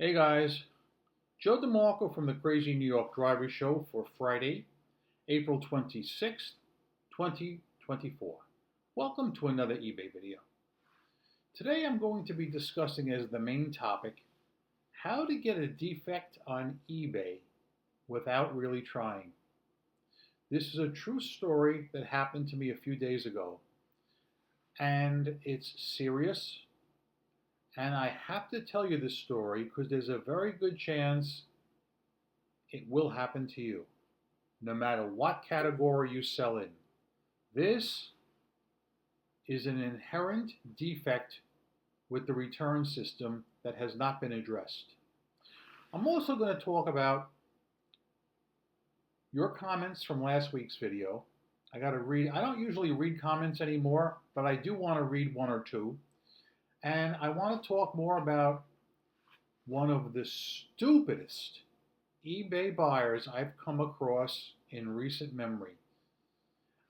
Hey guys, Joe DeMarco from the Crazy New York Driver Show for Friday, April 26th, 2024. Welcome to another eBay video. Today I'm going to be discussing as the main topic how to get a defect on eBay without really trying. This is a true story that happened to me a few days ago, and it's serious. And I have to tell you this story because there's a very good chance it will happen to you, no matter what category you sell in. This is an inherent defect with the return system that has not been addressed. I'm also going to talk about your comments from last week's video. I don't usually read comments anymore, but I do want to read one or two. And I want to talk more about one of the stupidest eBay buyers I've come across in recent memory.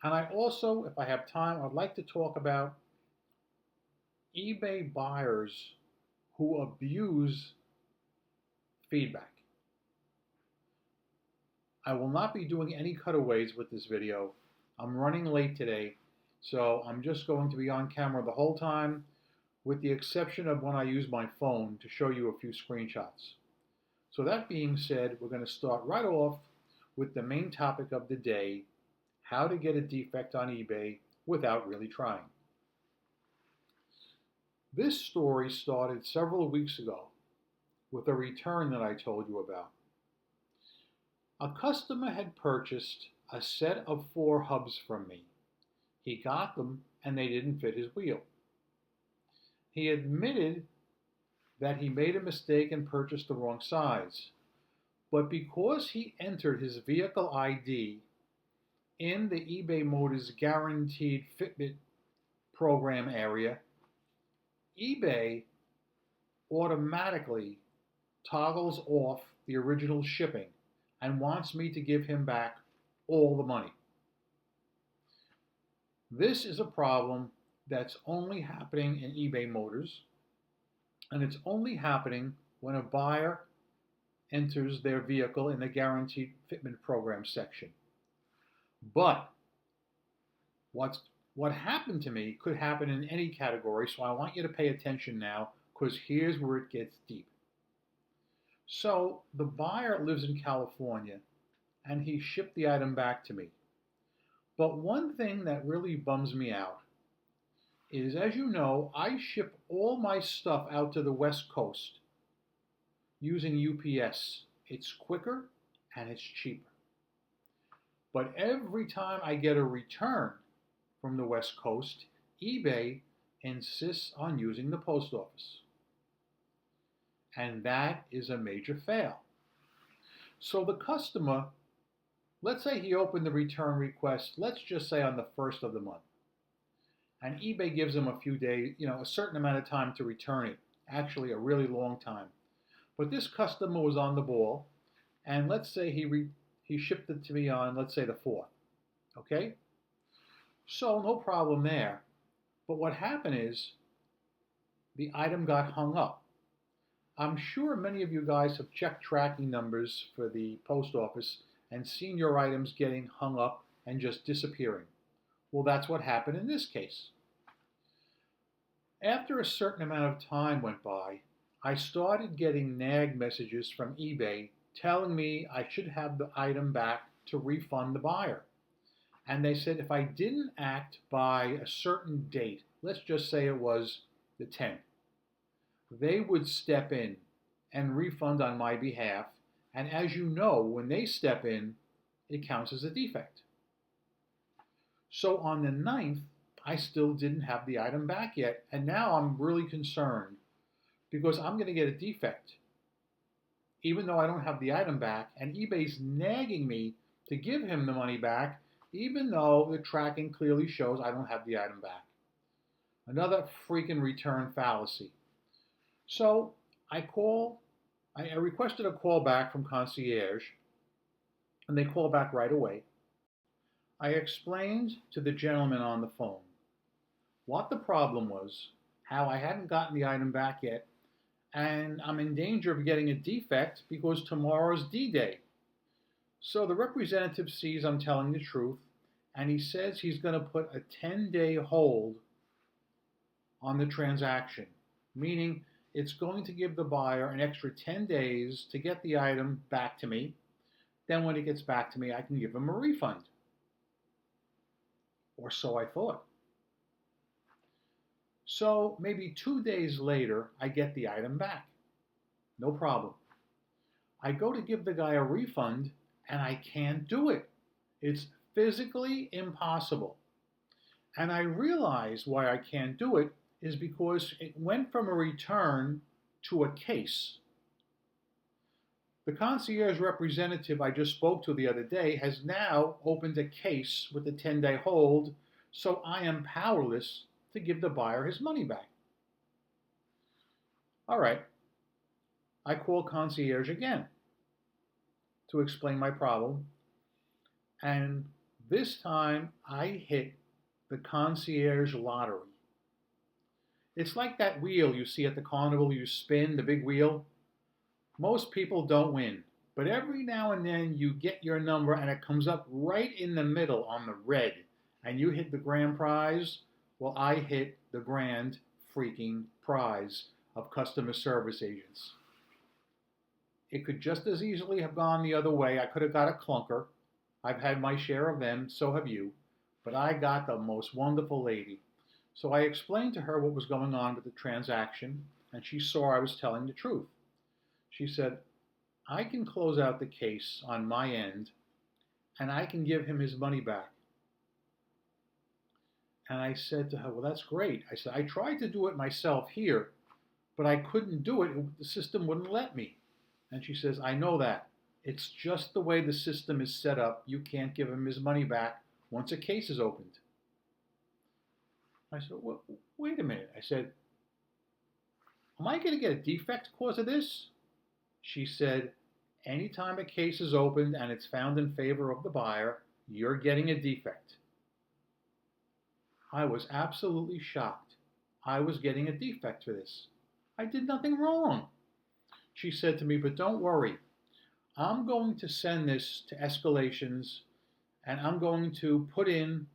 And I also, if I have time, I'd like to talk about eBay buyers who abuse feedback. I will not be doing any cutaways with this video. I'm running late today, so I'm just going to be on camera the whole time, with the exception of when I use my phone to show you a few screenshots. So that being said, we're going to start right off with the main topic of the day, how to get a defect on eBay without really trying. This story started several weeks ago with a return that I told you about. A customer had purchased a set of 4 hubs from me. He got them and they didn't fit his wheel. He admitted that he made a mistake and purchased the wrong size. But because he entered his vehicle ID in the eBay Motors Guaranteed Fitment program area, eBay automatically toggles off the original shipping and wants me to give him back all the money. This is a problem that's only happening in eBay Motors, and it's only happening when a buyer enters their vehicle in the Guaranteed Fitment Program section. But what happened to me could happen in any category, so I want you to pay attention now, because here's where it gets deep. So the buyer lives in California, and he shipped the item back to me. But one thing that really bums me out is, as you know, I ship all my stuff out to the West Coast using UPS. It's quicker and it's cheaper. But every time I get a return from the West Coast, eBay insists on using the post office. And that is a major fail. So the customer, let's say he opened the return request, let's just say on the 1st of the month. And eBay gives them a few days, a certain amount of time to return it. Actually, a really long time. But this customer was on the ball, and let's say he shipped it to me on, let's say, the 4th. Okay? So no problem there. But what happened is the item got hung up. I'm sure many of you guys have checked tracking numbers for the post office and seen your items getting hung up and just disappearing. Well, that's what happened in this case. After a certain amount of time went by, I started getting nag messages from eBay telling me I should have the item back to refund the buyer. And they said if I didn't act by a certain date, let's just say it was the 10th, they would step in and refund on my behalf. And as you know, when they step in, it counts as a defect. So on the 9th, I still didn't have the item back yet, and now I'm really concerned because I'm going to get a defect, even though I don't have the item back, and eBay's nagging me to give him the money back, even though the tracking clearly shows I don't have the item back. Another freaking return fallacy. So I requested a call back from concierge, and they called back right away. I explained to the gentleman on the phone what the problem was, how I hadn't gotten the item back yet, and I'm in danger of getting a defect because tomorrow's D-Day. So the representative sees I'm telling the truth, and he says he's going to put a 10-day hold on the transaction, meaning it's going to give the buyer an extra 10 days to get the item back to me. Then when it gets back to me, I can give him a refund. Or so I thought. So maybe 2 days later, I get the item back. No problem. I go to give the guy a refund, and I can't do it. It's physically impossible. And I realize why I can't do it is because it went from a return to a case. The concierge representative I just spoke to the other day has now opened a case with a 10-day hold, so I am powerless to give the buyer his money back. All right, I call concierge again to explain my problem, and this time I hit the concierge lottery. It's like that wheel you see at the carnival, you spin the big wheel. Most people don't win, but every now and then you get your number and it comes up right in the middle on the red, and you hit the grand prize. Well, I hit the grand freaking prize of customer service agents. It could just as easily have gone the other way. I could have got a clunker. I've had my share of them, so have you. But I got the most wonderful lady. So I explained to her what was going on with the transaction, and she saw I was telling the truth. She said, I can close out the case on my end, and I can give him his money back. And I said to her, well, that's great. I said, I tried to do it myself here, but I couldn't do it. The system wouldn't let me. And she says, I know that. It's just the way the system is set up. You can't give him his money back once a case is opened. I said, well, wait a minute. I said, am I going to get a defect because of this? She said, anytime a case is opened and it's found in favor of the buyer, you're getting a defect. I was absolutely shocked. I was getting a defect for this. I did nothing wrong. She said to me, but don't worry. I'm going to send this to escalations, and I'm going to put in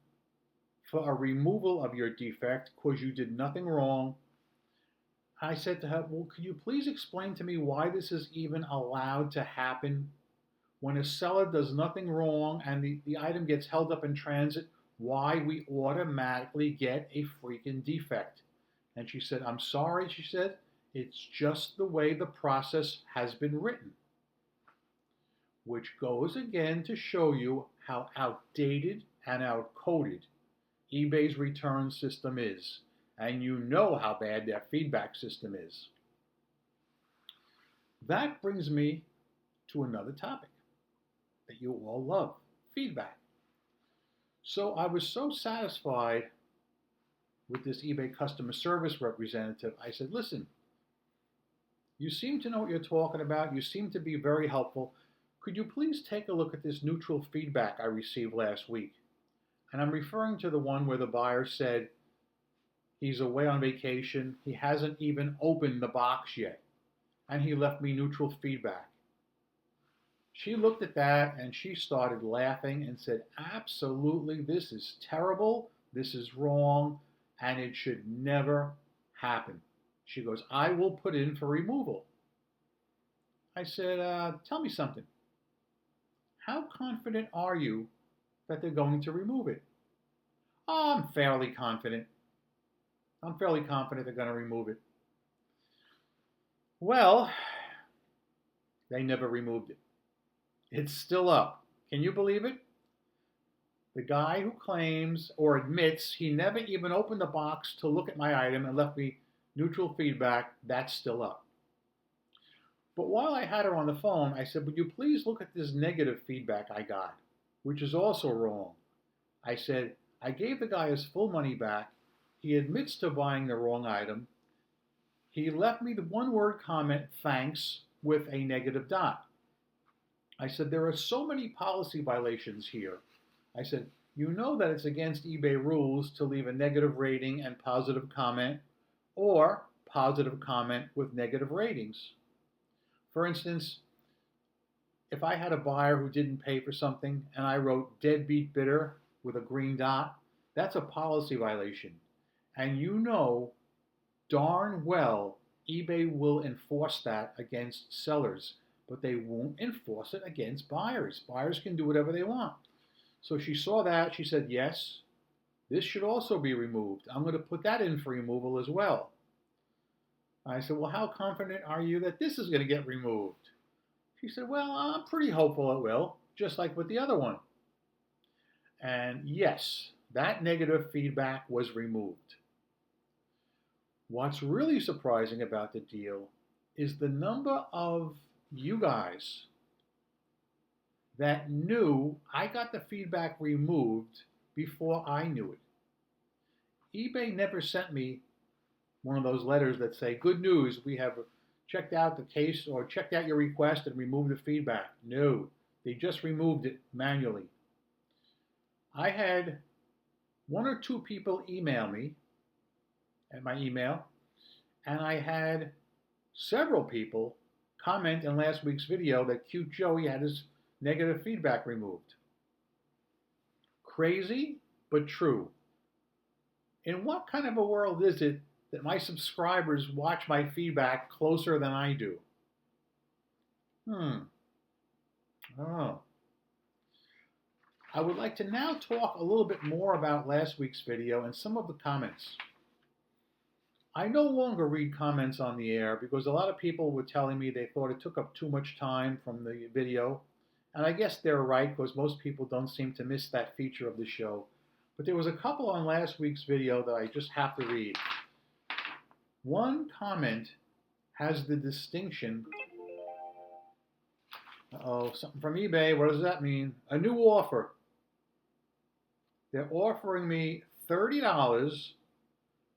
for a removal of your defect because you did nothing wrong. I said to her, well, could you please explain to me why this is even allowed to happen? When a seller does nothing wrong and the item gets held up in transit, why we automatically get a freaking defect? And she said, I'm sorry, she said, it's just the way the process has been written. Which goes again to show you how outdated and outcoded eBay's return system is. And you know how bad their feedback system is. That brings me to another topic that you all love, feedback. So I was so satisfied with this eBay customer service representative. I said, listen, you seem to know what you're talking about. You seem to be very helpful. Could you please take a look at this neutral feedback I received last week? And I'm referring to the one where the buyer said he's away on vacation. He hasn't even opened the box yet. And he left me neutral feedback. She looked at that and she started laughing and said, absolutely, this is terrible. This is wrong. And it should never happen. She goes, I will put in for removal. I said, tell me something. How confident are you that they're going to remove it? Oh, I'm fairly confident. I'm fairly confident they're going to remove it. Well, they never removed it. It's still up. Can you believe it? The guy who claims or admits he never even opened the box to look at my item and left me neutral feedback, that's still up. But while I had her on the phone, I said, would you please look at this negative feedback I got, which is also wrong. I said, I gave the guy his full money back. He admits to buying the wrong item. He left me the one-word comment, thanks, with a negative dot. I said, there are so many policy violations here. I said, you know that it's against eBay rules to leave a negative rating and positive comment, or positive comment with negative ratings. For instance, if I had a buyer who didn't pay for something and I wrote deadbeat bidder with a green dot, that's a policy violation. And you know darn well eBay will enforce that against sellers, but they won't enforce it against buyers. Buyers can do whatever they want. So she saw that. She said, yes, this should also be removed. I'm going to put that in for removal as well. I said, well, how confident are you that this is going to get removed? She said, well, I'm pretty hopeful it will, just like with the other one. And yes, that negative feedback was removed. What's really surprising about the deal is the number of you guys that knew I got the feedback removed before I knew it. eBay never sent me one of those letters that say, good news, we have checked out the case or checked out your request and removed the feedback. No, they just removed it manually. I had one or two people email me at my email, and I had several people comment in last week's video that Cute Joey had his negative feedback removed. Crazy, but true. In what kind of a world is it that my subscribers watch my feedback closer than I do? I don't know. I would like to now talk a little bit more about last week's video and some of the comments. I no longer read comments on the air because a lot of people were telling me they thought it took up too much time from the video. And I guess they're right because most people don't seem to miss that feature of the show. But there was a couple on last week's video that I just have to read. One comment has the distinction, something from eBay, what does that mean? A new offer. They're offering me $30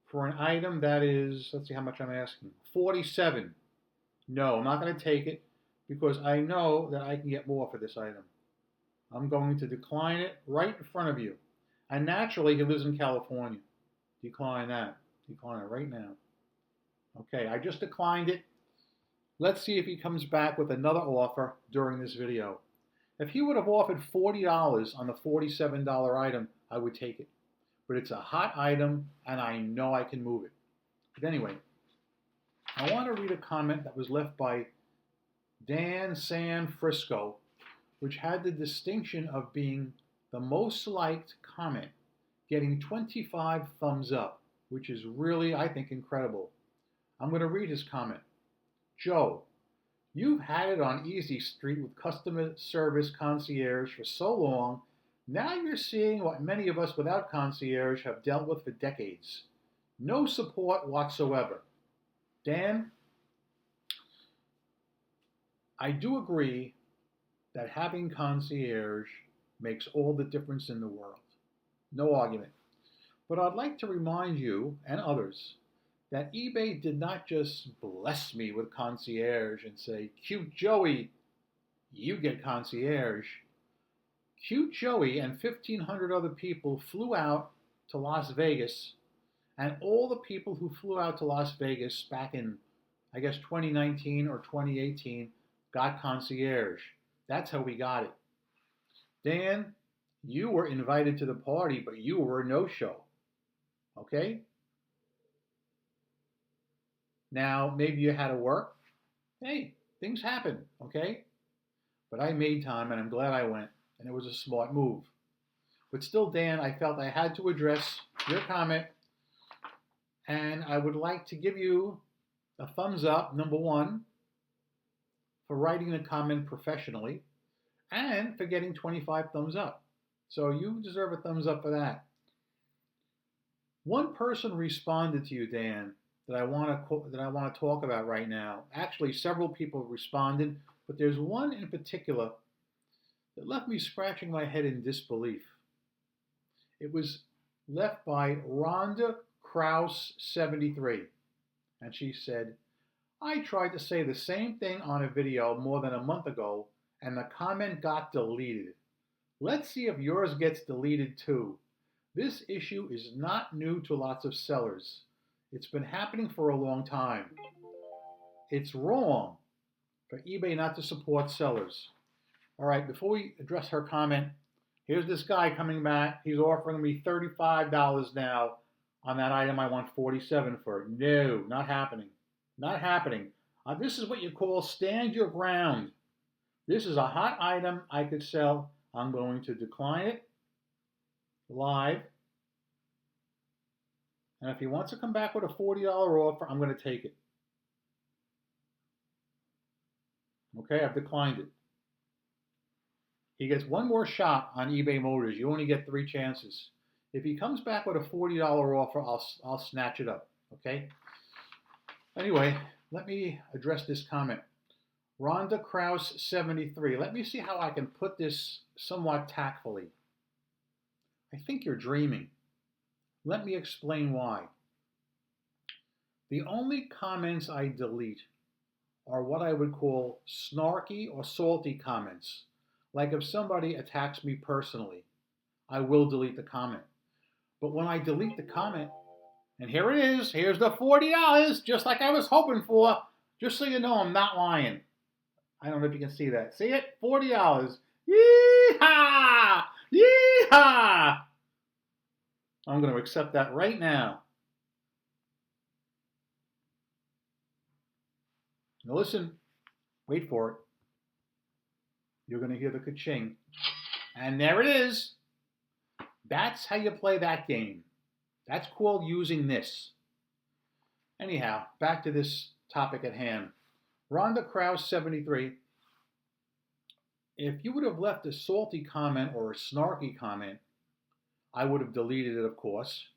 for an item that is, let's see how much I'm asking, $47. No, I'm not going to take it because I know that I can get more for this item. I'm going to decline it right in front of you. And naturally, he lives in California. Decline that. Decline it right now. Okay, I just declined it. Let's see if he comes back with another offer during this video. If he would have offered $40 on the $47 item, I would take it. But it's a hot item, and I know I can move it. But anyway, I want to read a comment that was left by Dan San Frisco, which had the distinction of being the most liked comment, getting 25 thumbs up, which is really, I think, incredible. I'm going to read his comment. Joe, you've had it on Easy Street with customer service concierge for so long, now you're seeing what many of us without concierge have dealt with for decades. No support whatsoever. Dan, I do agree that having concierge makes all the difference in the world. No argument. But I'd like to remind you and others that eBay did not just bless me with concierge and say, Cute Joey, you get concierge. Cute Joey and 1,500 other people flew out to Las Vegas, and all the people who flew out to Las Vegas back in, I guess, 2019 or 2018 got concierge. That's how we got it. Dan, you were invited to the party, but you were a no-show. Okay? Now, maybe you had to work. Hey, things happen, okay? But I made time, and I'm glad I went, and it was a smart move. But still, Dan, I felt I had to address your comment, and I would like to give you a thumbs up, number one, for writing the comment professionally, and for getting 25 thumbs up. So you deserve a thumbs up for that. One person responded to you, Dan, that I want to talk about right now. Actually, several people responded, but there's one in particular that left me scratching my head in disbelief. It was left by Rhonda Kraus 73, and she said, I tried to say the same thing on a video more than a month ago, and the comment got deleted. Let's see if yours gets deleted too. This issue is not new to lots of sellers. It's been happening for a long time. It's wrong for eBay not to support sellers. All right, before we address her comment, here's this guy coming back. He's offering me $35 now on that item I want 47 for. No, not happening. Not happening. This is what you call stand your ground. This is a hot item I could sell. I'm going to decline it live. And if he wants to come back with a $40 offer, I'm going to take it. Okay, I've declined it. He gets one more shot on eBay Motors. You only get 3 chances. If he comes back with a $40 offer, I'll snatch it up. Okay? Anyway, let me address this comment. Rhonda Krause 73. Let me see how I can put this somewhat tactfully. I think you're dreaming. Let me explain why. The only comments I delete are what I would call snarky or salty comments. Like if somebody attacks me personally, I will delete the comment. But when I delete the comment, and here it is, here's the $40, just like I was hoping for, just so you know I'm not lying. I don't know if you can see that. See it? $40. Yee-haw! Yee-haw! I'm going to accept that right now. Now listen, wait for it. You're going to hear the ka-ching. And there it is. That's how you play that game. That's called using this. Anyhow, back to this topic at hand. Rhonda Krause 73. If you would have left a salty comment or a snarky comment, I would have deleted it, of course,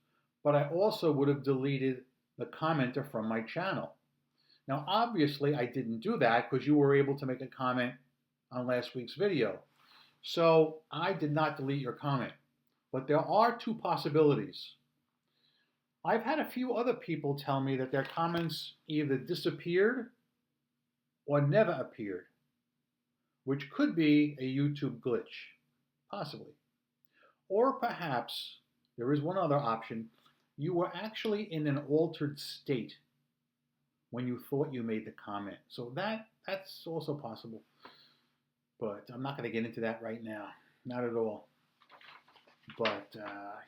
but I also would have deleted the commenter from my channel. Now, obviously, I didn't do that because you were able to make a comment on last week's video. So I did not delete your comment. But there are 2 possibilities. I've had a few other people tell me that their comments either disappeared or never appeared, which could be a YouTube glitch, possibly. Or perhaps, there is one other option, you were actually in an altered state when you thought you made the comment. So that's also possible. But I'm not going to get into that right now. Not at all. But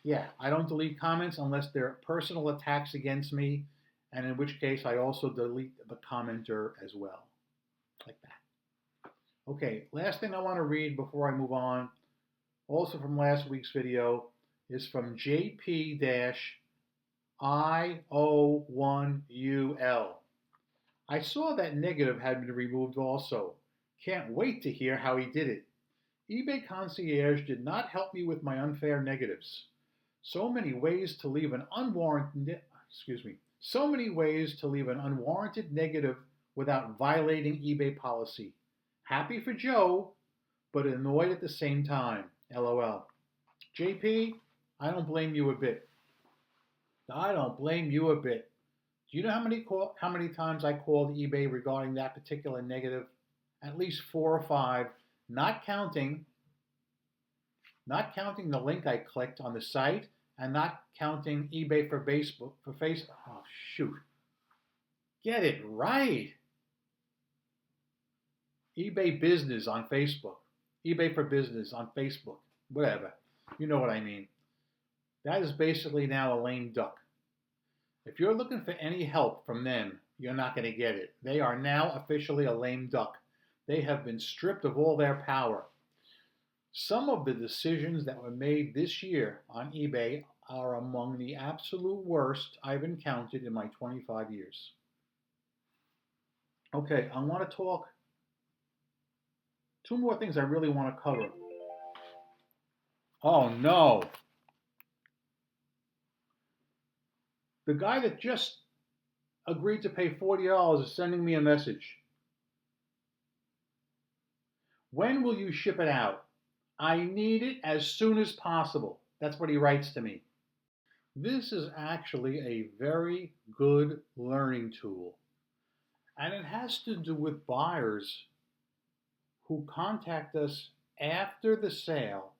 yeah, I don't delete comments unless they're personal attacks against me, and in which case I also delete the commenter as well. Like that. Okay, last thing I want to read before I move on, also from last week's video, is from JP-IO1UL. I saw that negative had been removed also. Can't wait to hear how he did it. eBay Concierge did not help me with my unfair negatives. So many ways to leave an unwarranted negative without violating eBay policy. Happy for Joe, but annoyed at the same time. LOL. JP, I don't blame you a bit. I don't blame you a bit. Do you know how many times I called eBay regarding that particular negative? At least 4 or 5, not counting the link I clicked on the site, and not counting eBay for Facebook. Oh shoot! Get it right. eBay Business on Facebook, eBay for Business on Facebook, whatever. You know what I mean. That is basically now a lame duck. If you're looking for any help from them, you're not going to get it. They are now officially a lame duck. They have been stripped of all their power. Some of the decisions that were made this year on eBay are among the absolute worst I've encountered in my 25 years. Okay, I want to talk 2 more things I really want to cover. Oh no. The guy that just agreed to pay $40 is sending me a message. When will you ship it out? I need it as soon as possible. That's what he writes to me. This is actually a very good learning tool. And it has to do with buyers who contact us after the sale,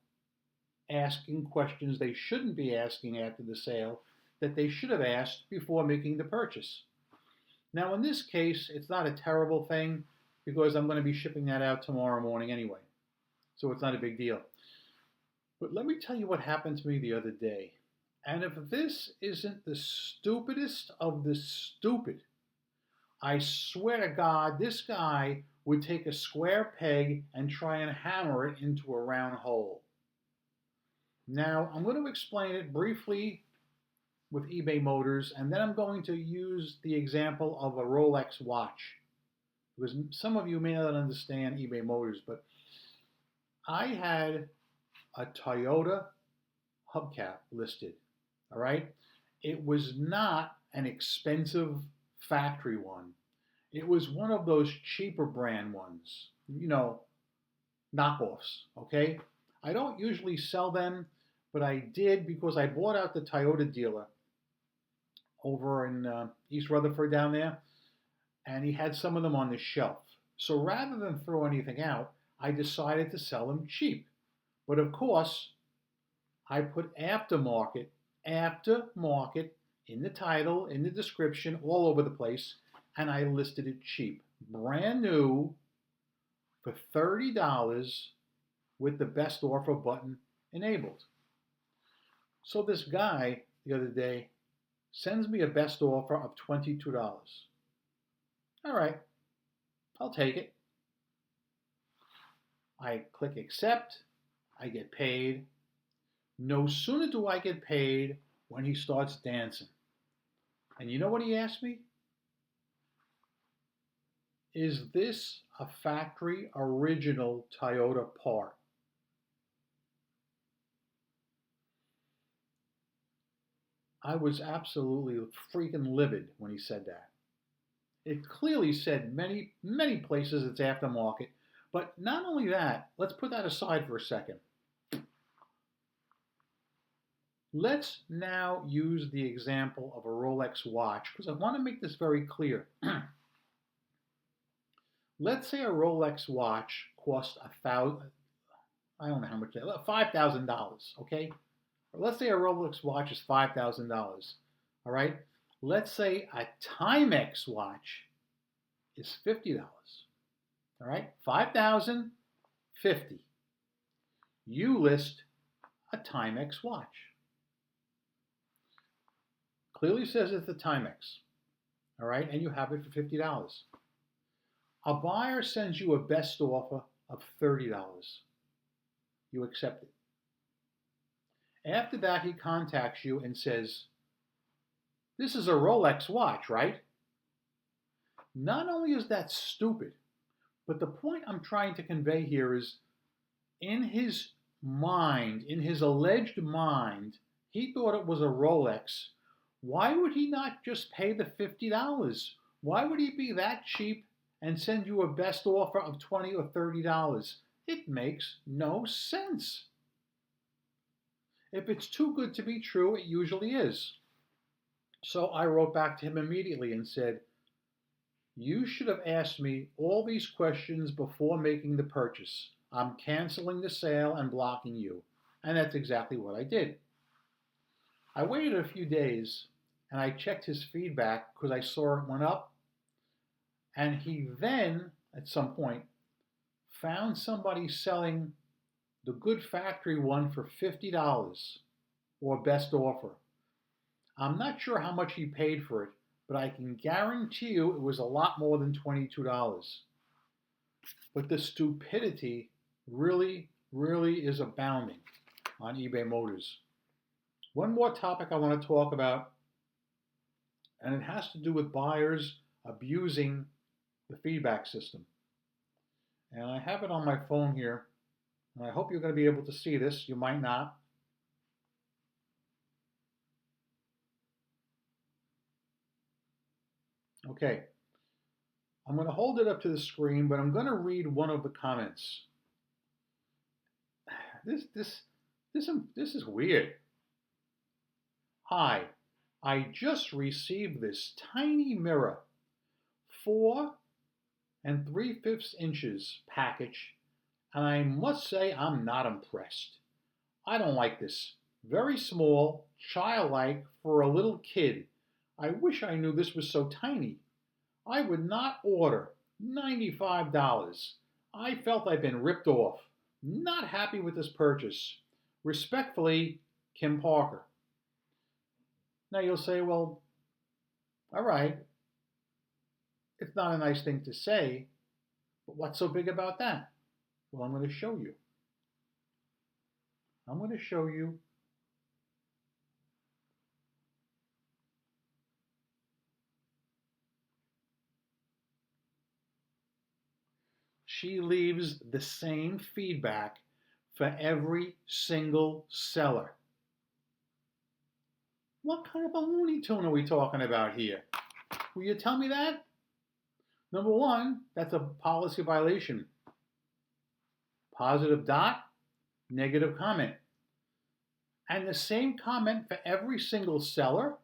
asking questions they shouldn't be asking after the sale that they should have asked before making the purchase. Now, in this case, it's not a terrible thing because I'm going to be shipping that out tomorrow morning anyway, so it's not a big deal. But let me tell you what happened to me the other day. And if this isn't the stupidest of the stupid, I swear to God, this guy would take a square peg and try and hammer it into a round hole. Now, I'm going to explain it briefly with eBay Motors, and then I'm going to use the example of a Rolex watch, because some of you may not understand eBay Motors, but I had a Toyota hubcap listed, all right? It was not an expensive factory one. It was one of those cheaper brand ones, knockoffs, okay? I don't usually sell them, but I did because I bought out the Toyota dealer over in East Rutherford down there, and he had some of them on the shelf. So rather than throw anything out, I decided to sell them cheap. But of course, I put aftermarket in the title, in the description, all over the place, and I listed it cheap. Brand new for $30 with the best offer button enabled. So this guy the other day sends me a best offer of $22. All right, I'll take it. I click accept. I get paid. No sooner do I get paid when he starts dancing. And you know what he asked me? Is this a factory original Toyota part? I was absolutely freaking livid when he said that. It clearly said many, many places it's aftermarket. But not only that, let's put that aside for a second. Let's now use the example of a Rolex watch because I want to make this very clear. Let's say a Rolex watch costs I don't know how much, $5,000, okay? Or let's say a Rolex watch is $5,000, all right? Let's say a Timex watch is $50, all right? $5,050. You list a Timex watch. Clearly says it's the Timex, all right? And you have it for $50. A buyer sends you a best offer of $30. You accept it. After that, he contacts you and says, this is a Rolex watch, right? Not only is that stupid, but the point I'm trying to convey here is in his mind, in his alleged mind, he thought it was a Rolex. Why would he not just pay the $50? Why would he be that cheap and send you a best offer of $20 or $30? It makes no sense. If it's too good to be true, it usually is. So I wrote back to him immediately and said, you should have asked me all these questions before making the purchase. I'm canceling the sale and blocking you. And that's exactly what I did. I waited a few days and I checked his feedback because I saw it went up. And he then, at some point, found somebody selling the good factory one for $50 or best offer. I'm not sure how much he paid for it, but I can guarantee you it was a lot more than $22. But the stupidity really, really is abounding on eBay Motors. One more topic I want to talk about, and it has to do with buyers abusing the feedback system. And I have it on my phone here, and I hope you're going to be able to see this. You might not. Okay, I'm going to hold it up to the screen, but I'm going to read one of the comments. This is weird. Hi, I just received this tiny mirror, 4 3/5 inches package, and I must say I'm not impressed. I don't like this. Very small, childlike for a little kid. I wish I knew this was so tiny. I would not order. $95. I felt I'd been ripped off. Not happy with this purchase. Respectfully, Kim Parker. Now you'll say, well, all right, it's not a nice thing to say, but what's so big about that? Well, I'm going to show you. I'm going to show you she leaves the same feedback for every single seller. What kind of a Looney Tune are we talking about here? Will you tell me that? Number one, that's a policy violation. Positive dot, negative comment. And the same comment for every single seller?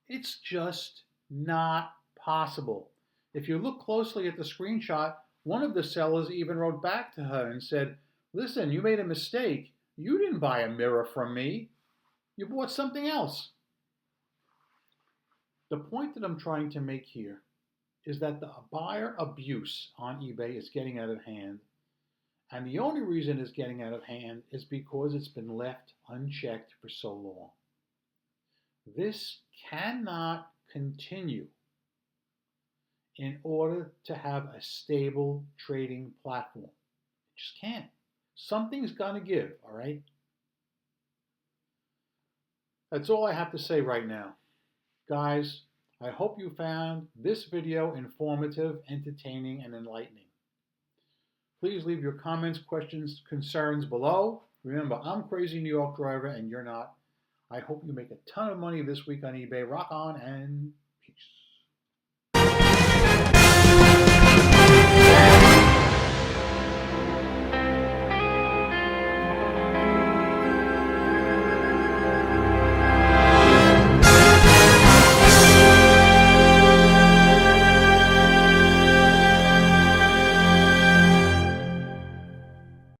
It's just not possible. If you look closely at the screenshot, one of the sellers even wrote back to her and said, listen, you made a mistake. You didn't buy a mirror from me. You bought something else. The point that I'm trying to make here is that the buyer abuse on eBay is getting out of hand. And the only reason it's getting out of hand is because it's been left unchecked for so long. This cannot continue in order to have a stable trading platform. It just can't. Something's gonna give, all right? That's all I have to say right now. Guys, I hope you found this video informative, entertaining, and enlightening. Please leave your comments, questions, concerns below. Remember, I'm Crazy New York Driver and you're not. I hope you make a ton of money this week on eBay. Rock on and peace.